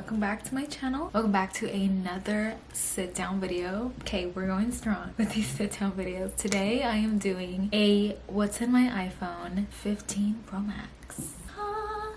welcome back to my channel. Welcome back to another sit down video. Okay, we're going strong with these sit down videos. Today I am doing a what's in my iPhone 15 Pro Max.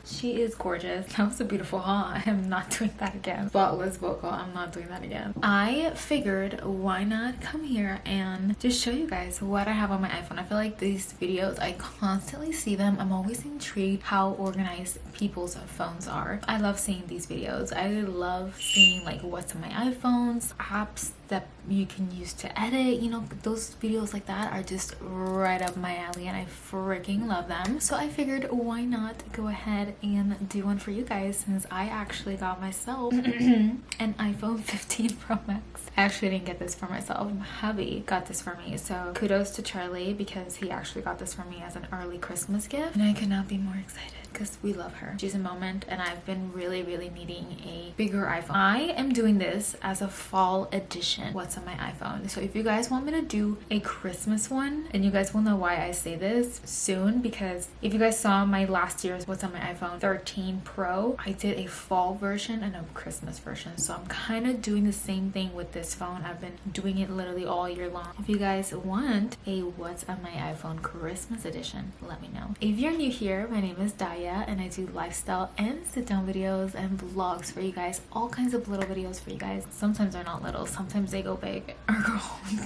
She is gorgeous. That was a beautiful haul. I am not doing that again. Spotless vocal. I'm not doing that again. I figured why not come here and just show you guys what I have on my iPhone. I feel like these videos, I constantly see them. I'm always intrigued how organized people's phones are. I love seeing these videos. I love seeing like what's on my iPhones, apps that you can use to edit. You know, those videos like that are just right up my alley and I freaking love them. So I figured why not go ahead and do one for you guys, since I actually got myself an iPhone 15 Pro Max. I actually didn't get this for myself. My hubby got this for me, so kudos to Charlie because he actually got this for me as an early Christmas gift, and I could not be more excited because we love her. She's a moment, and I've been really needing a bigger iPhone. I am doing this as a fall edition what's on my iPhone. So if you guys want me to do a Christmas one, and you guys will know why I say this soon, because if you guys saw my last year's what's on my iPhone 13 Pro, I did a fall version and a Christmas version. So I'm kind of doing the same thing with this phone. I've been doing it literally all year long. If you guys want a what's on my iPhone Christmas edition, let me know. If you're new here, my name is Daya and I do lifestyle and sit down videos and vlogs for you guys. All kinds of little videos for you guys. Sometimes they're not little, sometimes they go big or go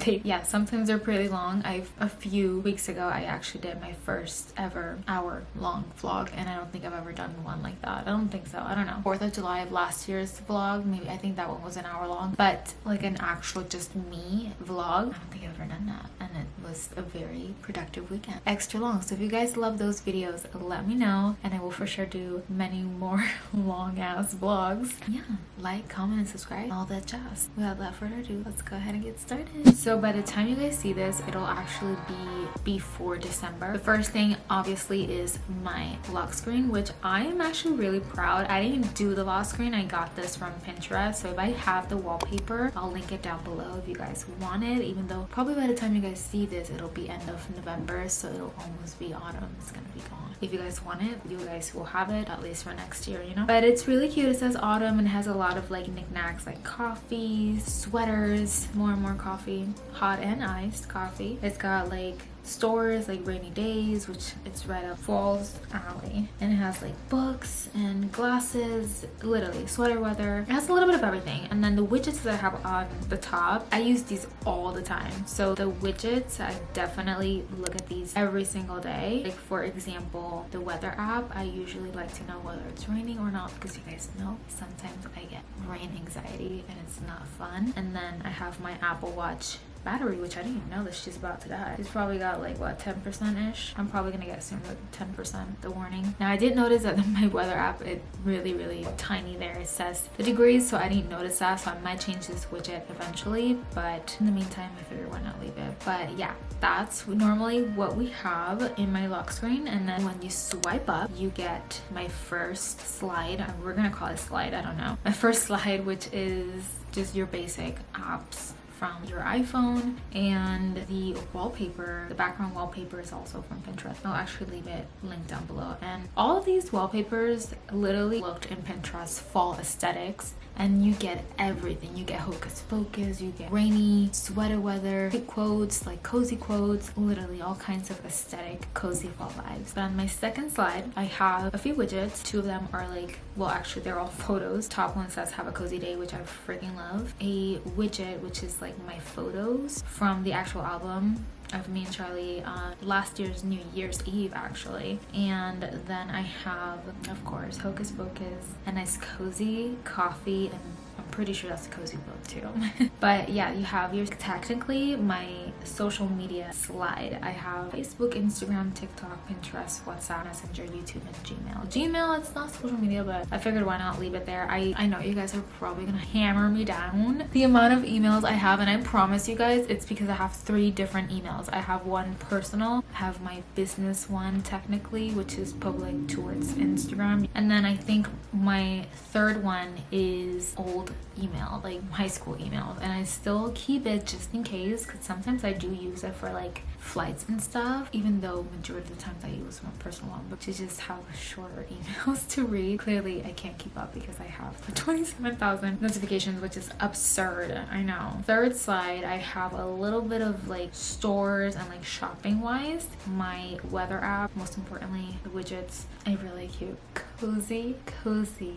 big. Yeah, sometimes they're pretty long. A few weeks ago I actually did my first ever hour-long vlog, and I don't think I've ever done one like that. I don't think so. I don't know. 4th of July of last year's vlog, maybe. I think that one was an hour long, but like an actual just me vlog, I don't think I've ever done that, and it was a very productive weekend. Extra long. So if you guys love those videos, let me know and I will for sure do many more long ass vlogs. Yeah, like, comment, and subscribe, all that jazz. Without further ado, let's go ahead and get started. So by the time you guys see this, it'll actually be before December. The first thing obviously is my lock screen, which I am actually really proud. I didn't do the lock screen. I got this from Pinterest. So if I have the wallpaper, I'll link it down below if you guys want it, even though probably by the time you guys see this, it'll be end of November, so it'll almost be autumn. It's gonna be gone. If you guys want it, you guys will have it at least for next year, you know. But it's really cute. It says autumn and has a lot of like knickknacks like coffee, sweaters, more and more coffee, hot and iced coffee. It's got like stores like rainy days, which it's right up fall's alley, and it has like books and glasses, literally sweater weather. It has a little bit of everything. And then the widgets that I have on the top, I use these all the time. So the widgets, I definitely look at these every single day. Like for example, the weather app, I usually like to know whether it's raining or not, because you guys know sometimes I get rain anxiety and it's not fun. And then I have my Apple Watch battery, which I didn't even know that she's about to die. She's probably got like what, 10% ish. I'm probably gonna get soon with 10%, the warning. Now I did notice that my weather app, it really tiny there. It says the degrees, so I didn't notice that, so I might change this widget eventually, but in the meantime I figured why not leave it. But yeah, that's normally what we have in my lock screen. And then when you swipe up, you get my first slide. We're gonna call it slide, I don't know. My first slide, which is just your basic apps from your iPhone, and the wallpaper, the background wallpaper is also from Pinterest. I'll actually leave it linked down below. And all of these wallpapers literally looked in Pinterest fall aesthetics, and you get everything. You get hocus pocus, you get rainy, sweater weather, quotes, like cozy quotes, literally all kinds of aesthetic, cozy fall vibes. But on my second slide, I have a few widgets. 2 of them are like, well actually they're all photos. Top one says have a cozy day, which I freaking love. A widget which is like my photos from the actual album of me and Charlie last year's New Year's Eve actually. And then I have, of course, hocus pocus, a nice cozy coffee, and I'm pretty sure that's a cozy book too. But yeah, you have your technically my social media slide. I have Facebook, Instagram, TikTok, Pinterest, WhatsApp, Messenger, YouTube, and Gmail. It's not social media, but I figured why not leave it there. I know you guys are probably gonna hammer me down the amount of emails I have, and I promise you guys it's because I have 3 different emails. I have one personal, I have my business one technically, which is public towards Instagram, and then I think my third one is old email, like high school emails, and I still keep it just in case, because sometimes I do use it for like flights and stuff, even though majority of the times I use my personal one, but to just have shorter emails to read. Clearly I can't keep up because I have 27,000 notifications, which is absurd. I know. Third slide, I have a little bit of like stores and like shopping wise. My weather app, most importantly the widgets. A really cute cozy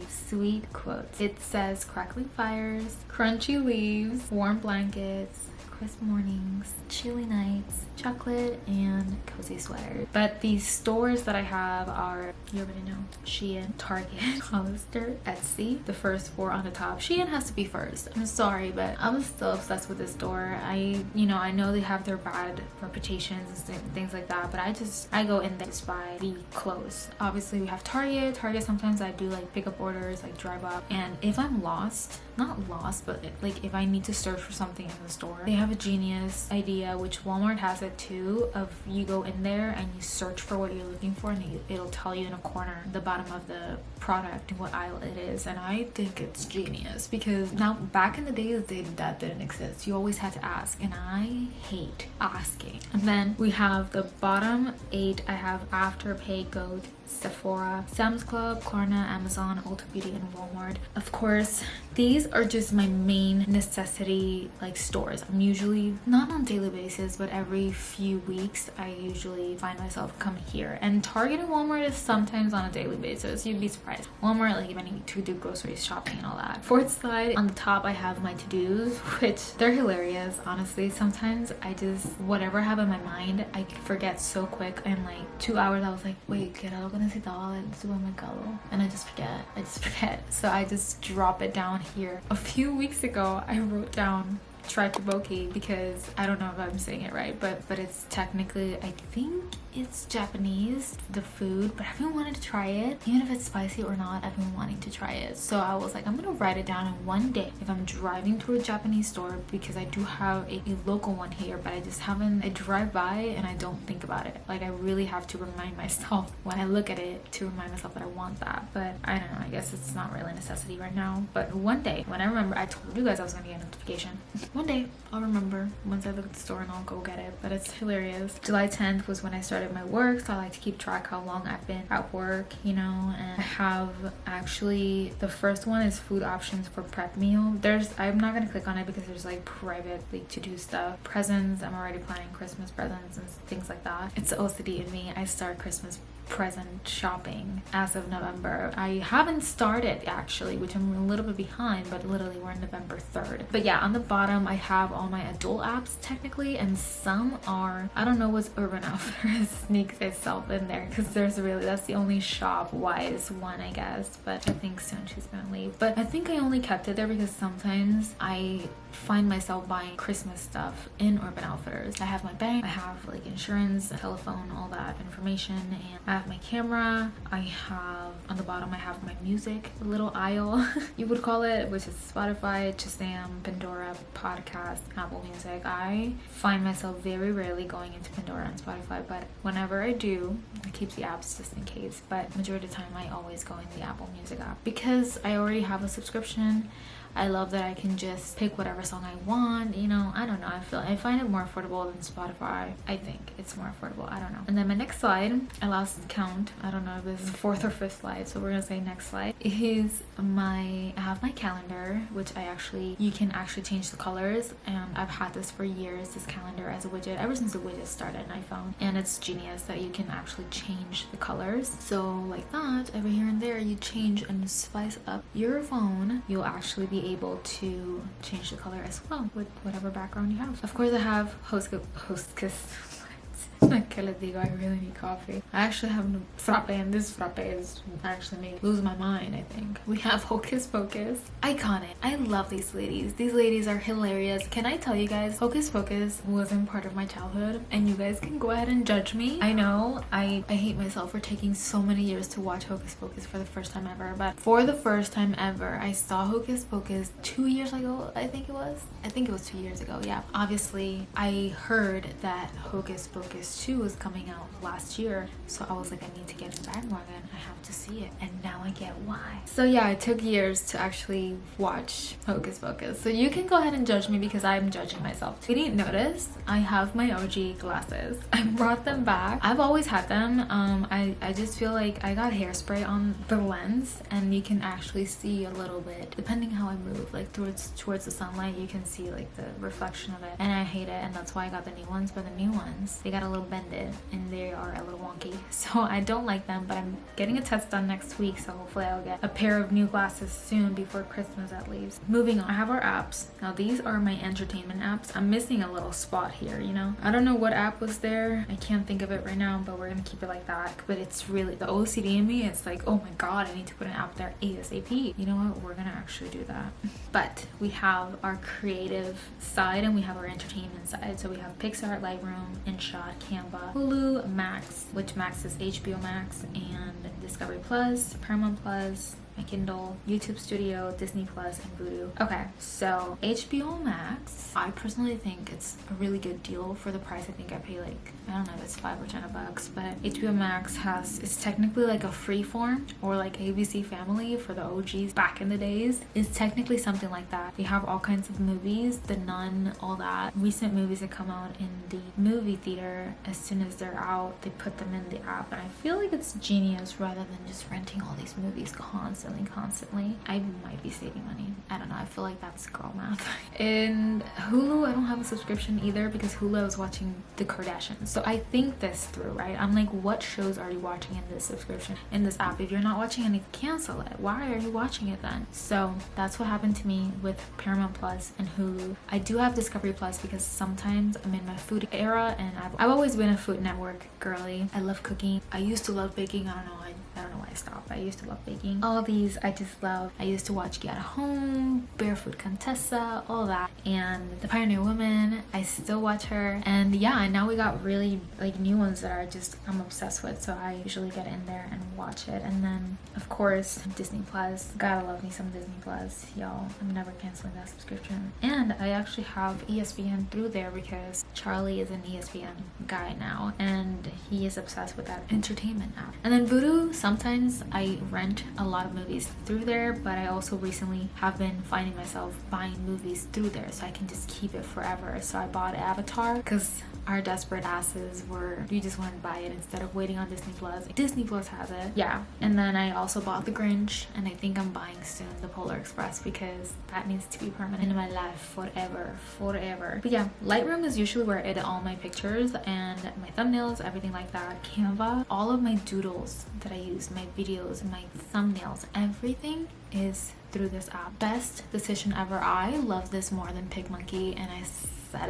sweet quote. It says crackling fires, crunchy leaves, warm blankets, crisp mornings, chilly nights, chocolate, and cozy sweaters. But these stores that I have are, you already know, Shein, Target, Hollister, Etsy. The first four on the top. Shein has to be first. I'm sorry, but I'm still obsessed with this store. I know they have their bad reputations and things like that, but I go in there to buy the clothes. Obviously we have Target. Sometimes I do like pickup orders, like drive up, and if I'm lost, not lost, but like if I need to search for something in the store, they have a genius idea, which Walmart has it too, of you go in there and you search for what you're looking for, and it'll tell you in a corner, the bottom of the product, what aisle it is. And I think it's genius, because now back in the days that didn't exist. You always had to ask, and I hate asking. And then we have the bottom 8. I have Afterpay, Goat, Sephora, Sam's Club, Klarna, Amazon, Ulta Beauty, and Walmart. Of course, these are just my main necessity like stores. I'm usually not on a daily basis, but every few weeks I usually find myself come here. And Target and Walmart is sometimes on a daily basis. You'd be surprised. Walmart, like if I need to do grocery shopping and all that. Fourth slide, on the top I have my to-dos, which they're hilarious, honestly. Sometimes I just, whatever I have in my mind, I forget so quick. In like 2 hours I was like, wait, ¿qué era lo que necesitaba del supermercado? And I just forget. So I just drop it down here. A few weeks ago I wrote down Trikiboki, because I don't know if I'm saying it right, but it's technically, I think it's Japanese, the food, but I've been wanting to try it. Even if it's spicy or not, I've been wanting to try it. So I was like, I'm gonna write it down, and one day if I'm driving to a Japanese store, because I do have a local one here, but I drive by and I don't think about it. Like I really have to remind myself when I look at it to remind myself that I want that. But I don't know, I guess it's not really a necessity right now, but one day when I remember, I told you guys I was gonna get a notification. One day I'll remember once I look at the store and I'll go get it. But it's hilarious. July 10th was when I started my work, so I like to keep track how long I've been at work, and I have actually, the first one is food options for prep meal. I'm not gonna click on it because there's like privately to do stuff. Presents, I'm already planning Christmas presents and things like that. It's the OCD in me. I start Christmas present shopping as of November. I haven't started actually, which I'm a little bit behind, but literally we're in November 3rd. But yeah, on the bottom I have all my adult apps technically, and some are, I don't know what's Urban Outfitters sneaks itself in there, because that's the only shop wise one, I guess, but I think soon she's gonna leave. But I think I only kept it there because sometimes I find myself buying Christmas stuff in Urban Outfitters. I have my bank, I have like insurance, telephone, all that information, and I have my camera. I have, on the bottom I have my music, a little aisle you would call it, which is Spotify, Shazam, Pandora, podcast, Apple Music. I find myself very rarely going into Pandora and Spotify, but whenever I do, I keep the apps just in case. But majority of the time I always go in the Apple Music app because I already have a subscription. I love that I can just pick whatever song I want, I don't know, I find it more affordable than Spotify. I think it's more affordable, I don't know. And then my next slide, I lost count, I don't know if this is the 4th or 5th slide, so we're gonna say next slide, is I have my calendar, which you can actually change the colors, and I've had this for years, this calendar as a widget, ever since the widget started on iPhone, and it's genius that you can actually change the colors. So like that, every here and there, you change and you spice up your phone, you'll actually be able to change the color as well with whatever background you have. Of course I have Hostess. ¿Qué les digo? I really need coffee. I actually have no frappe, and this frappe is actually made me lose my mind, I think. We have Hocus Pocus. Iconic. I love these ladies. These ladies are hilarious. Can I tell you guys, Hocus Pocus wasn't part of my childhood, and you guys can go ahead and judge me. I know I hate myself for taking so many years to watch Hocus Pocus for the first time ever, but for the first time ever, I saw Hocus Pocus 2 years ago, I think it was 2 years ago, yeah. Obviously, I heard that Hocus Pocus Furious 2 was coming out last year, so I was like, I need to get a bandwagon. I have to see it, and now I get why. So yeah, it took years to actually watch Hocus Pocus. So you can go ahead and judge me because I'm judging myself. If you didn't notice, I have my OG glasses. I brought them back. I've always had them. I just feel like I got hairspray on the lens, and you can actually see a little bit depending how I move, like towards the sunlight. You can see like the reflection of it, and I hate it, and that's why I got the new ones. But the new ones, they got a little bended and they are a little wonky, so I don't like them. But I'm getting a test done next week, so hopefully I'll get a pair of new glasses soon before Christmas at least. Moving on, I have our apps. Now these are my entertainment apps. I'm missing a little spot here, you know. I don't know what app was there. I can't think of it right now, but we're gonna keep it like that. But it's really the OCD in me. It's like, oh my god, I need to put an app there ASAP. You know what? We're gonna actually do that. But we have our creative side and we have our entertainment side. So we have Pixar, Lightroom, InShot, Canva, Hulu, Max, which Max is HBO Max, and Discovery Plus, Paramount Plus, my Kindle, YouTube Studio, Disney Plus, and Vudu. Okay, so HBO Max, I personally think it's a really good deal for the price. I think I pay like, I don't know if it's $5 or $10, but HBO Max it's technically like a freeform, or like ABC Family for the OGs back in the days. It's technically something like that. They have all kinds of movies, The Nun, all that. Recent movies that come out in the movie theater, as soon as they're out, they put them in the app. And I feel like it's genius rather than just renting all these movies constantly. I might be saving money. I don't know. I feel like that's girl math. In Hulu, I don't have a subscription either because Hulu, I was watching The Kardashians. So I think this through, right? I'm like, what shows are you watching in this subscription, in this app? If you're not watching any, cancel it. Why are you watching it then? So that's what happened to me with Paramount Plus and Hulu. I do have Discovery Plus because sometimes I'm in my food era, and I've always been a Food Network girly. I love cooking. I used to love baking. I don't know why I stopped. I used to love baking. All these I just love. I used to watch Get Home, Barefoot Contessa, all that, and The Pioneer Woman. I still watch her, and yeah, and now we got really like new ones that are just I'm obsessed with. So I usually get in there and watch it. And then of course Disney Plus. Gotta love me some Disney Plus, y'all. I'm never canceling that subscription. And I actually have ESPN through there because Charlie is an ESPN guy now, and he is obsessed with that entertainment app. And then Vudu. Sometimes I rent a lot of movies through there, but I also recently have been finding myself buying movies through there so I can just keep it forever. So I bought Avatar because our desperate asses we just want to buy it instead of waiting on Disney Plus. Disney Plus has it. Yeah. And then I also bought The Grinch, and I think I'm buying soon The Polar Express because that needs to be permanent in my life forever. But yeah, Lightroom is usually where I edit all my pictures and my thumbnails, everything like that. Canva, all of my doodles that I use, my videos, my thumbnails, everything is through this app. Best decision ever. I love this more than PicMonkey, and I said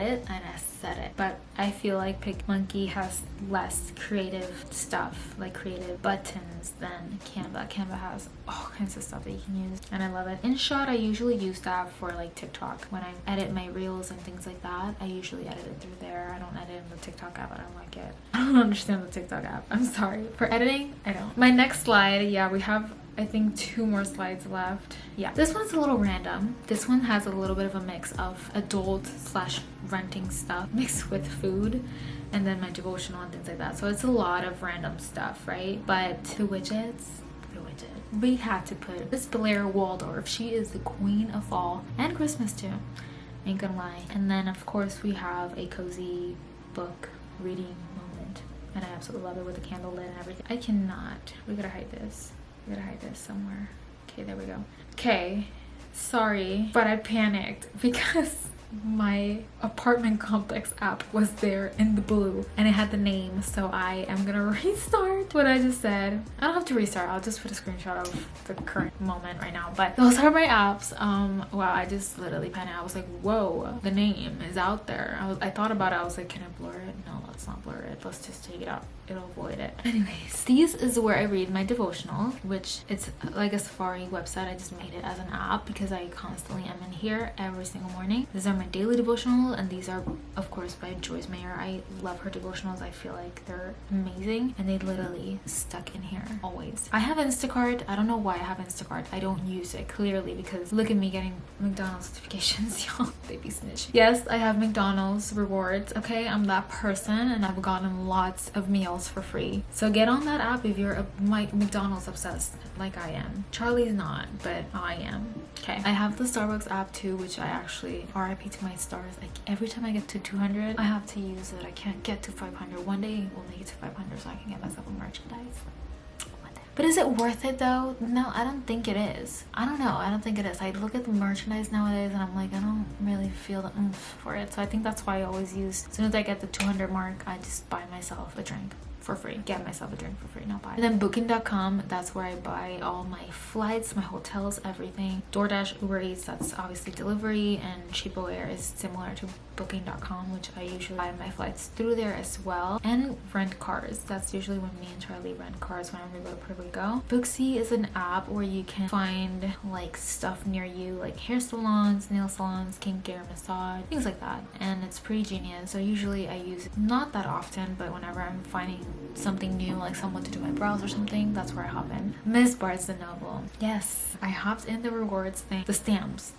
it, but I feel like PicMonkey has less creative stuff, like creative buttons, than Canva. Canva has all kinds of stuff that you can use, and I love it. InShot, I usually use that for like TikTok. When I edit my reels and things like that, I usually edit it through there. I don't edit in the TikTok app. I don't like it. I don't understand the TikTok app. I'm sorry. For editing, I don't. My next slide, yeah, we have I think 2 more slides left. Yeah, this one's a little random. This one has a little bit of a mix of adult / renting stuff mixed with food, and then my devotional and things like that. So it's a lot of random stuff, right? But the widgets, we had to put Miss Blair Waldorf. She is the queen of fall and Christmas too, ain't gonna lie. And then of course we have a cozy book reading moment, and I absolutely love it with the candle lit and everything. I cannot, we gotta hide this. We gotta hide this somewhere. Okay, there we go. Okay, sorry, but I panicked because my apartment complex app was there in the blue and it had the name, so I am gonna restart what I just said. I don't have to restart, I'll just put a screenshot of the current moment right now. But those are my apps. Wow, I just literally panicked. I was like, whoa, the name is out there. I thought about it. I was like, can I blur it? No, let's not blur it. Let's just take it out. it'll avoid it. Anyways, these is where I read my devotional, which it's like a Safari website. I just made it as an app because I constantly am in here every single morning. These are my daily devotional, and these are of course by Joyce Meyer. I love her devotionals. I feel like they're amazing, and they literally stuck in here always. I have Instacart. I don't know why I have Instacart. I don't use it clearly because look at me getting McDonald's notifications, y'all. Baby snitch. Yes, I have McDonald's rewards. Okay, I'm that person, and I've gotten lots of meals for free. So get on that app if you're a McDonald's obsessed like I am. Charlie's not, but I am. Okay, I have the Starbucks app too, which I actually RIP to my stars. Like every time I get to 200, I have to use it. I can't get to 500. One day we'll make it to 500 so I can get myself a merchandise. But is it worth it though? No, I don't think it is. I don't know. I don't think it is. I look at the merchandise nowadays and I'm like, I don't really feel the oomph for it. So I think that's why I always use, as soon as I get the 200 mark, I just buy myself a drink for free. Get myself a drink for free, not buy. And then booking.com, that's where I buy all my flights, my hotels, everything. DoorDash, Uber Eats, that's obviously delivery, and Cheapo Air is similar to booking.com, which I usually buy my flights through there as well. And rent cars, that's usually when me and Charlie rent cars whenever we go to Puerto Rico. Booksy is an app where you can find like stuff near you, like hair salons, nail salons, skincare, massage, things like that, and it's pretty genius. So usually I use it not that often, but whenever I'm finding something new, like someone to do my brows or something, that's where I hop in. Miss Barnes & Noble. Yes, I hopped in the rewards thing. The stamps,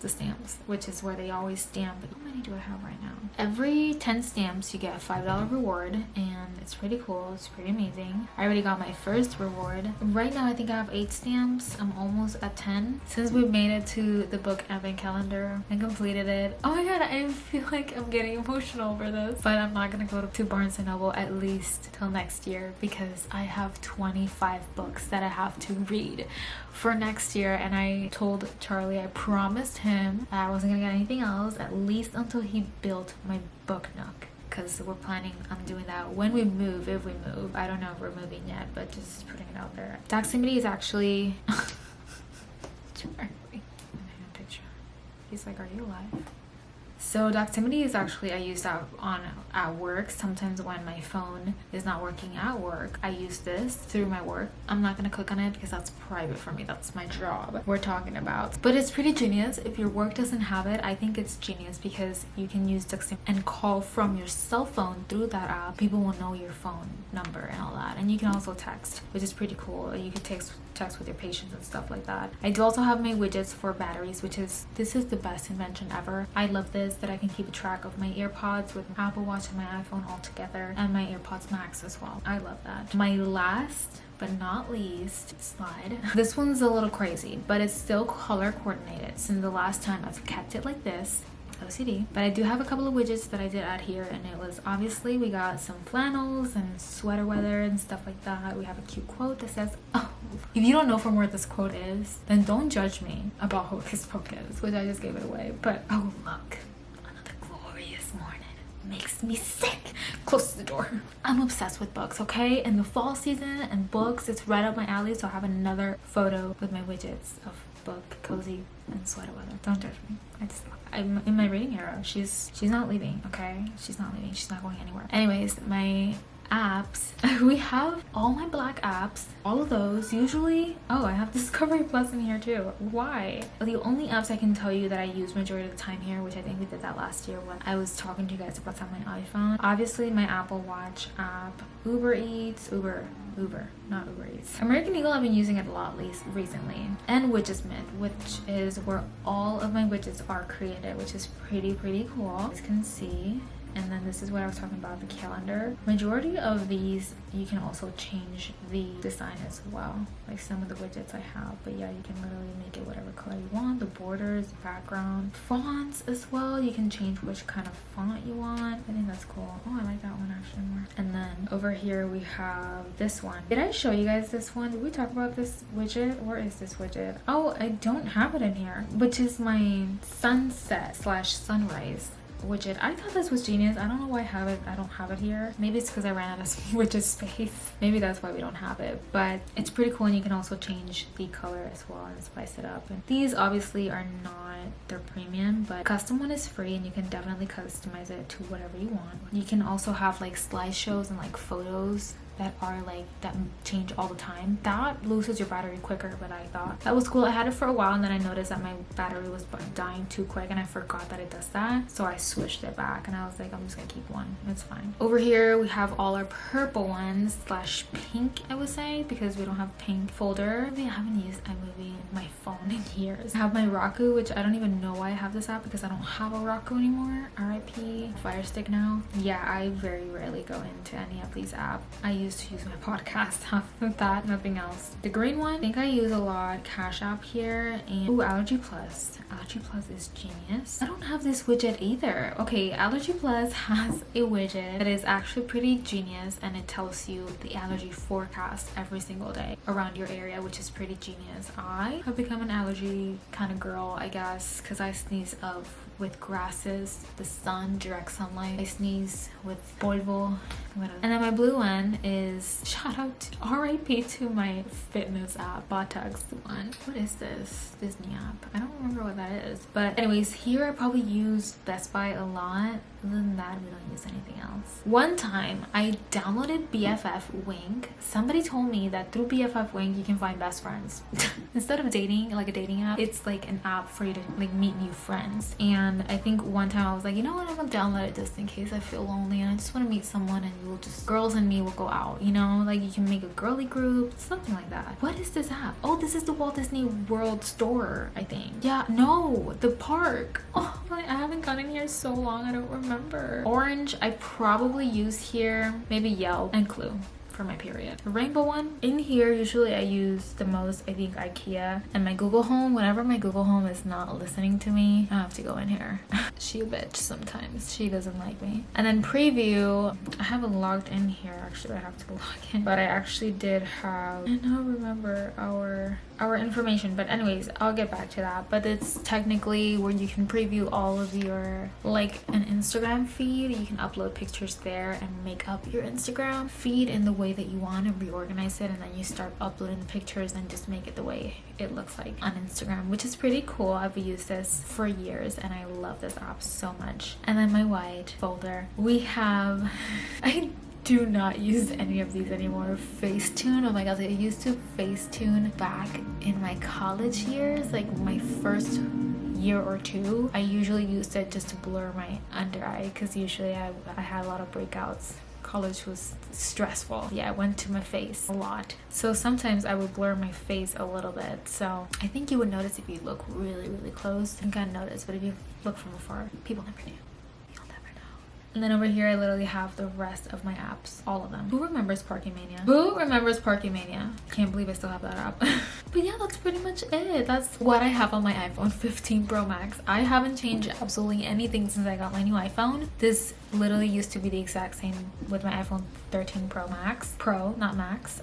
which is where they always stamp. How many do I have right now? Every 10 stamps you get a $5 reward, and it's pretty cool. It's pretty amazing. I already got my first reward. Right now I think I have 8 stamps. I'm almost at 10. Since we made it to the book advent calendar and completed it. Oh my god, I feel like I'm getting emotional over this. But I'm not gonna go to Barnes & Noble at least till next year because I have 25 books that I have to read for next year. And I told Charlie, I promised him that I wasn't gonna get anything else at least until he built my book nook, because we're planning on doing that when we move, if we move. I don't know if we're moving yet, but just putting it out there. Doximity is actually Charlie, a picture. He's like, are you alive? So Doximity is actually, I use that at work. Sometimes when my phone is not working at work, I use this through my work. I'm not gonna click on it because that's private for me. That's my job we're talking about. But it's pretty genius. If your work doesn't have it, I think it's genius because you can use Doximity and call from your cell phone through that app. People will know your phone number and all that. And you can also text, which is pretty cool. You can text with your patients and stuff like that. I do also have my widgets for batteries, this is the best invention ever. I love this, that I can keep track of my AirPods with my Apple Watch and my iPhone all together, and my AirPods Max as well. I love that. My last but not least slide. This one's a little crazy, but it's still color coordinated. Since the last time I've kept it like this. OCD. But I do have a couple of widgets that I did add here, and it was obviously we got some flannels and sweater weather and stuff like that. We have a cute quote that says, oh, if you don't know from where this quote is, then don't judge me about who this book is, which I just gave it away. But oh look, another glorious morning. Makes me sick. Close the door. I'm obsessed with books, okay? In the fall season and books, it's right up my alley, so I have another photo with my widgets of book, cozy, and sweater weather. Don't judge me. I'm in my reading era. She's not leaving, okay? She's not leaving. She's not going anywhere. Anyways, my apps. We have all my black apps. All of those. Usually, oh, I have Discovery Plus in here too. Why? The only apps I can tell you that I use majority of the time here, which I think we did that last year when I was talking to you guys about on my iPhone. Obviously, my Apple Watch app, Uber Eats, not Uber Eats. American Eagle, I've been using it a lot recently. And Widgets More, which is where all of my widgets are created, which is pretty cool. As you can see. And then this is what I was talking about, the calendar. Majority of these, you can also change the design as well. Like some of the widgets I have. But yeah, you can literally make it whatever color you want. The borders, background, fonts as well. You can change which kind of font you want. I think that's cool. Oh, I like that one actually more. And then over here we have this one. Did I show you guys this one? Did we talk about this widget? Where is this widget? Oh, I don't have it in here. Which is my sunset/sunrise widget. I thought this was genius. I don't know why I don't have it here. Maybe it's because I ran out of widget space. Maybe that's why we don't have it. But it's pretty cool, and you can also change the color as well and spice it up. And these obviously are not want their premium, but custom one is free and you can definitely customize it to whatever you want. You can also have like slideshows and like photos that are like that change all the time. That loses your battery quicker, but I thought that was cool. I had it for a while and then I noticed that my battery was dying too quick and I forgot that it does that, so I switched it back and I was like, I'm just gonna keep one, it's fine. Over here we have all our purple ones slash pink, I would say, because we don't have pink folder. I haven't used iMovie in my phone in years. I have my Roku, which I don't even know why I have this app because I don't have a Roku anymore. RIP Fire Stick now. Yeah, I very rarely go into any of these apps. I used to use my podcast half of that, nothing else. The green one, I think I use a lot. Cash App here, and ooh, Allergy Plus. Allergy Plus is genius. I don't have this widget either. Okay, Allergy Plus has a widget that is actually pretty genius and it tells you the allergy forecast every single day around your area, which is pretty genius. I have become an allergy kind of girl, I guess, because I sneeze up with grasses, the sun, direct sunlight. I sneeze with polvo. And then my blue one is, shout out RIP to my fitness app, Botox one. What is this Disney app? I don't remember what that is. But anyways, here I probably use Best Buy a lot. Other than that, we don't use anything else. One time I downloaded BFF Wink. Somebody told me that through BFF Wink you can find best friends. Instead of dating, like a dating app, it's like an app for you to like meet new friends. And I think one time I was like, you know what, I'm gonna download it just in case I feel lonely and I just want to meet someone, and we'll just, girls and me will go out, you know, like you can make a girly group, something like that. What is this app? Oh, this is the Walt Disney World store, I think. Yeah, no, the park. Oh, I haven't gone in here so long, I don't remember. Orange I probably use here, maybe Yelp, and Clue for my period. The rainbow one in here, usually I use the most, I think, IKEA and my Google Home. Whenever my Google Home is not listening to me, I have to go in here. She a bitch sometimes, she doesn't like me. And then preview, I haven't logged in here, actually I have to log in, but I actually did have, I don't remember our information, but anyways, I'll get back to that. But it's technically where you can preview all of your, like an Instagram feed. You can upload pictures there and make up your Instagram feed in the way that you want and reorganize it, and then you start uploading the pictures and just make it the way it looks like on Instagram, which is pretty cool. I've used this for years and I love this app so much. And then my white folder, we have I do not use any of these anymore. Facetune, oh my god, I used to Facetune back in my college years, like my first year or two. I usually used it just to blur my under eye because usually I had a lot of breakouts. College was stressful. Yeah, I went to my face a lot, so sometimes I would blur my face a little bit. So I think you would notice if you look really close. I think I noticed, but if you look from afar, people never knew. You'll never know. And then over here I literally have the rest of my apps, all of them. Who remembers Parking Mania? Who remembers Parking Mania? Can't believe I still have that app. But yeah, that's pretty much it. That's what I have on my iPhone 15 Pro Max. I haven't changed absolutely anything since I got my new iPhone. This literally used to be the exact same with my iPhone 13 Pro Max. Pro, not Max.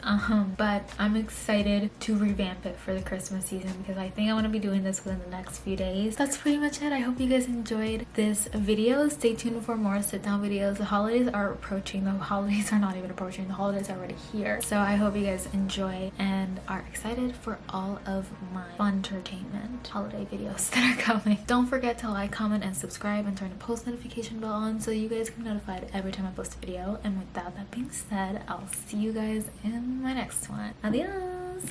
But I'm excited to revamp it for the Christmas season because I think I want to be doing this within the next few days. That's pretty much it. I hope you guys enjoyed this video. Stay tuned for more sit down videos. The holidays are approaching. The holidays are not even approaching. The holidays are already here. So I hope you guys enjoy and are excited for all of my fun entertainment holiday videos that are coming. Don't forget to like, comment, and subscribe, and turn the post notification bell on so you guys can be notified every time I post a video. And without that being said, I'll see you guys in my next one. Adios!